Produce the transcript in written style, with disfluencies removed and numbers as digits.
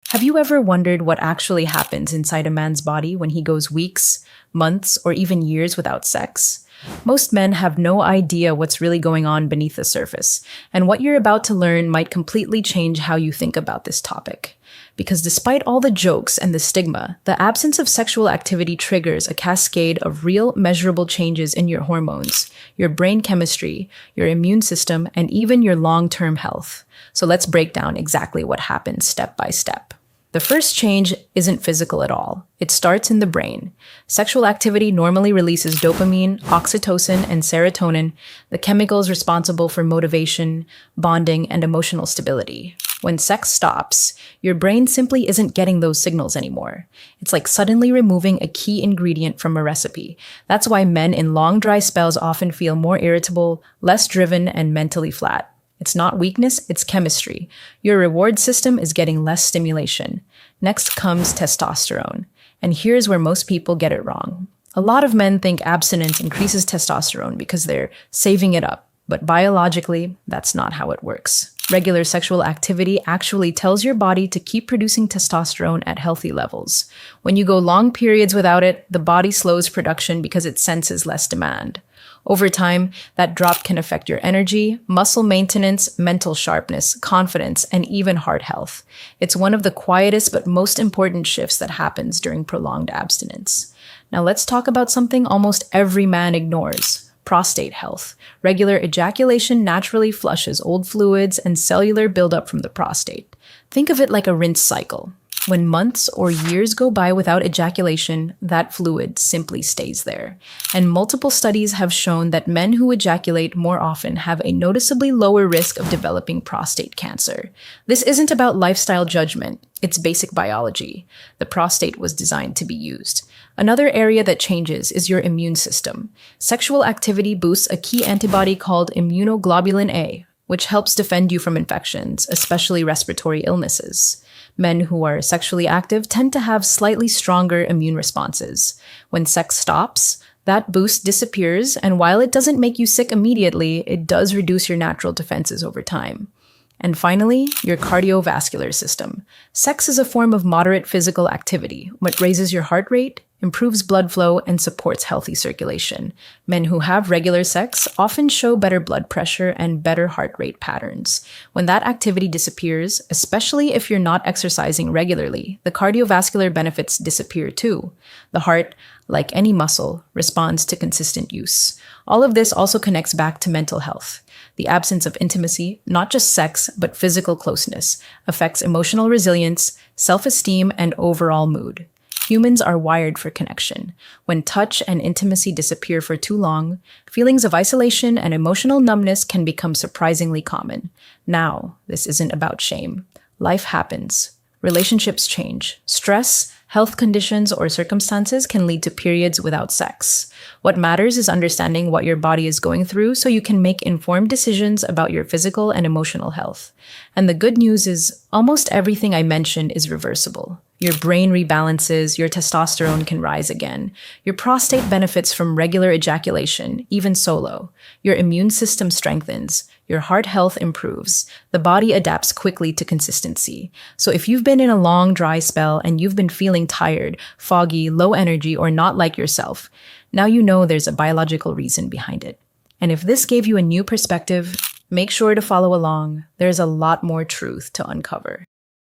Have you ever wondered what actually happens inside a man's body when he goes weeks, months, or even years without sex? Most men have no idea what's really going on beneath the surface, and what you're about to learn might completely change how you think about this topic. Because despite all the jokes and the stigma, the absence of sexual activity triggers a cascade of real, measurable changes in your hormones, your brain chemistry, your immune system, and even your long-term health. So let's break down exactly what happens step by step. The first change isn't physical at all. It starts in the brain. Sexual activity normally releases dopamine, oxytocin, and serotonin, the chemicals responsible for motivation, bonding, and emotional stability. When sex stops, your brain simply isn't getting those signals anymore. It's like suddenly removing a key ingredient from a recipe. That's why men in long dry spells often feel more irritable, less driven, and mentally flat. It's not weakness, it's chemistry. Your reward system is getting less stimulation. Next comes testosterone. And here's where most people get it wrong. A lot of men think abstinence increases testosterone because they're saving it up. But biologically, that's not how it works. Regular sexual activity actually tells your body to keep producing testosterone at healthy levels. When you go long periods without it, the body slows production because it senses less demand. Over time, that drop can affect your energy, muscle maintenance, mental sharpness, confidence, and even heart health. It's one of the quietest but most important shifts that happens during prolonged abstinence. Now let's talk about something almost every man ignores: prostate health. Regular ejaculation naturally flushes old fluids and cellular buildup from the prostate. Think of it like a rinse cycle. When months or years go by without ejaculation, that fluid simply stays there. And multiple studies have shown that men who ejaculate more often have a noticeably lower risk of developing prostate cancer. This isn't about lifestyle judgment, it's basic biology. The prostate was designed to be used. Another area that changes is your immune system. Sexual activity boosts a key antibody called immunoglobulin A, which helps defend you from infections, especially respiratory illnesses. Men who are sexually active tend to have slightly stronger immune responses. When sex stops, that boost disappears, and while it doesn't make you sick immediately, it does reduce your natural defenses over time. And finally, your cardiovascular system. Sex is a form of moderate physical activity, which raises your heart rate, improves blood flow, and supports healthy circulation. Men who have regular sex often show better blood pressure and better heart rate patterns. When that activity disappears, especially if you're not exercising regularly, the cardiovascular benefits disappear too. The heart, like any muscle, responds to consistent use. All of this also connects back to mental health. The absence of intimacy, not just sex, but physical closeness, affects emotional resilience, self-esteem, and overall mood. Humans are wired for connection. When touch and intimacy disappear for too long, feelings of isolation and emotional numbness can become surprisingly common. Now, this isn't about shame. Life happens. Relationships change. Stress, health conditions, or circumstances can lead to periods without sex. What matters is understanding what your body is going through so you can make informed decisions about your physical and emotional health. And the good news is, almost everything I mentioned is reversible. Your brain rebalances, your testosterone can rise again. Your prostate benefits from regular ejaculation, even solo. Your immune system strengthens. Your heart health improves. The body adapts quickly to consistency. So if you've been in a long, dry spell and you've been feeling tired, foggy, low energy, or not like yourself, now you know there's a biological reason behind it. And if this gave you a new perspective, make sure to follow along. There's a lot more truth to uncover.